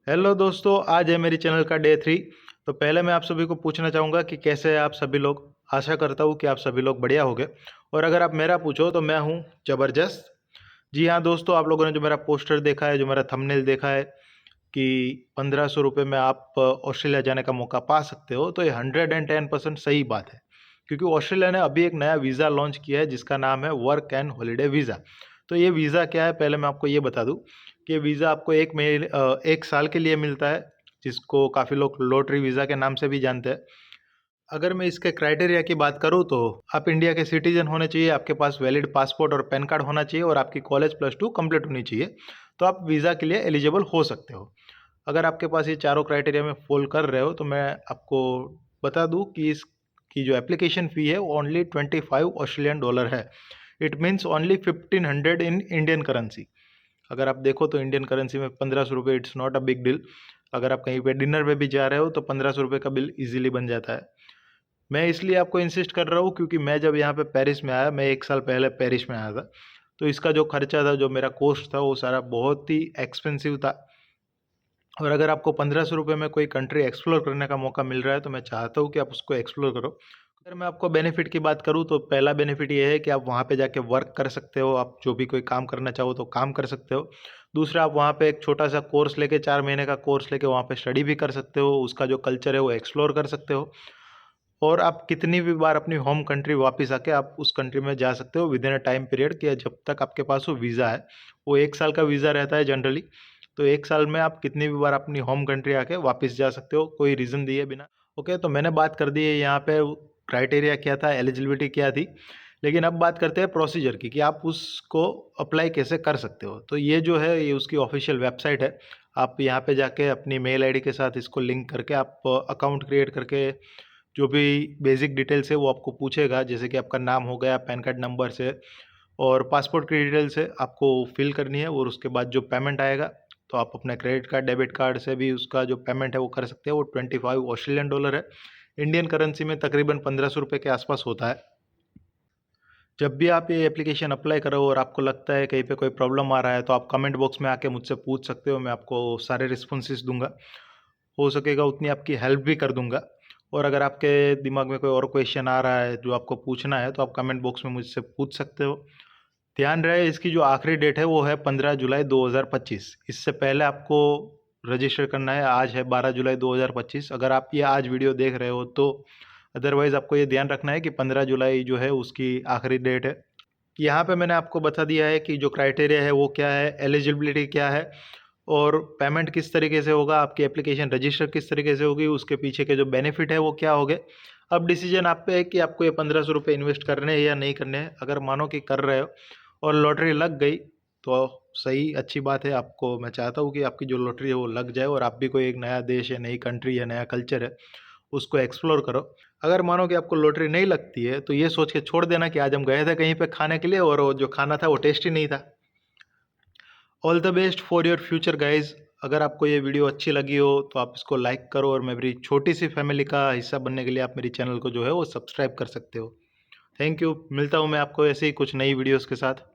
Hello दोस्तों, आज है मेरी चैनल का डे 3। तो पहले मैं आप सभी को पूछना चाहूँगा कि कैसे हैं आप सभी लोग। आशा करता हूँ कि आप सभी लोग बढ़िया होंगे। और अगर आप मेरा पूछो तो मैं हूँ ज़बरदस्त। जी हाँ दोस्तों, आप लोगों ने जो मेरा पोस्टर देखा है, जो मेरा थंबनेल देखा है कि 1500 रुपये में आप ऑस्ट्रेलिया जाने का मौका पा सकते हो, तो ये 110% सही बात है। क्योंकि ऑस्ट्रेलिया ने अभी एक नया वीज़ा लॉन्च किया है जिसका नाम है वर्क एंड हॉलीडे वीज़ा। तो ये वीज़ा क्या है, पहले मैं आपको ये बता दूँ कि वीज़ा आपको 1 साल के लिए मिलता है, जिसको काफ़ी लोग लॉटरी वीज़ा के नाम से भी जानते हैं। अगर मैं इसके क्राइटेरिया की बात करूँ तो आप इंडिया के सिटीजन होने चाहिए, आपके पास वैलिड पासपोर्ट और पैन कार्ड होना चाहिए और आपकी कॉलेज +2 कंप्लीट होनी चाहिए, तो आप वीज़ा के लिए एलिजिबल हो सकते हो। अगर आपके पास ये चारों क्राइटेरिया में फॉल कर रहे हो तो मैं आपको बता दूं कि इसकी जो एप्लीकेशन फ़ी है वो ओनली $25 है। It means only 1500 in Indian currency. अगर आप देखो तो इंडियन करेंसी में 1500 रुपये it's not a big deal. अगर आप कहीं पे डिनर पे भी जा रहे हो तो 1500 रुपये का बिल इजीली बन जाता है। मैं इसलिए आपको इंसिस्ट कर रहा हूँ क्योंकि मैं जब यहाँ पे पेरिस में आया, मैं 1 साल पहले पेरिस में आया था, तो इसका जो खर्चा था, जो मेरा कॉस्ट था, वो सारा बहुत ही एक्सपेंसिव था। और अगर आपको 1500 रुपये में कोई कंट्री एक्सप्लोर करने का मौका मिल रहा है तो मैं चाहता हूँ कि आप उसको एक्सप्लोर करो। अगर मैं आपको बेनिफिट की बात करूँ तो पहला बेनिफिट ये है कि आप वहाँ पे जाके वर्क कर सकते हो, आप जो भी कोई काम करना चाहो तो काम कर सकते हो। दूसरा, आप वहाँ पे एक छोटा सा कोर्स लेके, 4 महीने का कोर्स लेके वहाँ पे स्टडी भी कर सकते हो, उसका जो कल्चर है वो एक्सप्लोर कर सकते हो। और आप कितनी भी बार अपनी होम कंट्री वापस आके आप उस कंट्री में जा सकते हो with in a time period, कि जब तक आपके पास वो वीज़ा है। वो 1 साल का वीज़ा रहता है जनरली। तो 1 साल में आप कितनी भी बार अपनी होम कंट्री आके वापस जा सकते हो, कोई रीज़न दिए बिना। ओके, तो मैंने बात कर दी है यहाँ पे क्राइटेरिया क्या था, एलिजिबिलिटी क्या थी। लेकिन अब बात करते हैं प्रोसीजर की, कि आप उसको अप्लाई कैसे कर सकते हो। तो ये जो है, ये उसकी ऑफिशियल वेबसाइट है। आप यहाँ पे जाके अपनी मेल आईडी के साथ इसको लिंक करके आप अकाउंट क्रिएट करके जो भी बेसिक डिटेल्स है वो आपको पूछेगा, जैसे कि आपका नाम हो गया, पैन कार्ड नंबर से और पासपोर्ट की डिटेल्स है, आपको फिल करनी है। और उसके बाद जो पेमेंट आएगा, तो आप अपने क्रेडिट कार्ड, डेबिट कार्ड से भी उसका जो पेमेंट है वो कर सकते हैं। वो $25 है। इंडियन करेंसी में तकरीबन 1500 रुपये के आसपास होता है। जब भी आप ये एप्लीकेशन अप्लाई करो और आपको लगता है कहीं पे कोई प्रॉब्लम आ रहा है, तो आप कमेंट बॉक्स में आके मुझसे पूछ सकते हो। मैं आपको सारे रिस्पॉन्सेस दूंगा, हो सकेगा उतनी आपकी हेल्प भी कर दूंगा। और अगर आपके दिमाग में कोई और क्वेश्चन आ रहा है जो आपको पूछना है, तो आप कमेंट बॉक्स में मुझसे पूछ सकते हो। ध्यान रहे, इसकी जो आखिरी डेट है वो है 15 जुलाई 2025। इससे पहले आपको रजिस्टर करना है। आज है 12 जुलाई 2025। अगर आप ये आज वीडियो देख रहे हो तो अदरवाइज़ आपको ये ध्यान रखना है कि 15 जुलाई जो है उसकी आखिरी डेट है। यहाँ पे मैंने आपको बता दिया है कि जो क्राइटेरिया है वो क्या है, एलिजिबिलिटी क्या है और पेमेंट किस तरीके से होगा, आपकी एप्लीकेशन रजिस्टर किस तरीके से होगी, उसके पीछे के जो बेनिफिट है वो क्या होंगे। अब डिसीजन आप पे है कि आपको ये 1500 रुपये इन्वेस्ट करने हैं या नहीं करने हैं। अगर मानो कि कर रहे हो और लॉटरी लग गई तो सही, अच्छी बात है। आपको मैं चाहता हूँ कि आपकी जो लॉटरी है वो लग जाए और आप भी कोई एक नया देश है, नई कंट्री है, नया कल्चर है, उसको एक्सप्लोर करो। अगर मानो कि आपको लॉटरी नहीं लगती है तो ये सोच के छोड़ देना कि आज हम गए थे कहीं पे खाने के लिए और वो जो खाना था वो टेस्टी नहीं था। All the best for your future guys. अगर आपको ये वीडियो अच्छी लगी हो तो आप इसको लाइक करो और मेरी छोटी सी फैमिली का हिस्सा बनने के लिए आप मेरी चैनल को जो है वो सब्सक्राइब कर सकते हो। Thank you. मिलता हूँ मैं आपको ऐसे ही कुछ नई वीडियोस के साथ।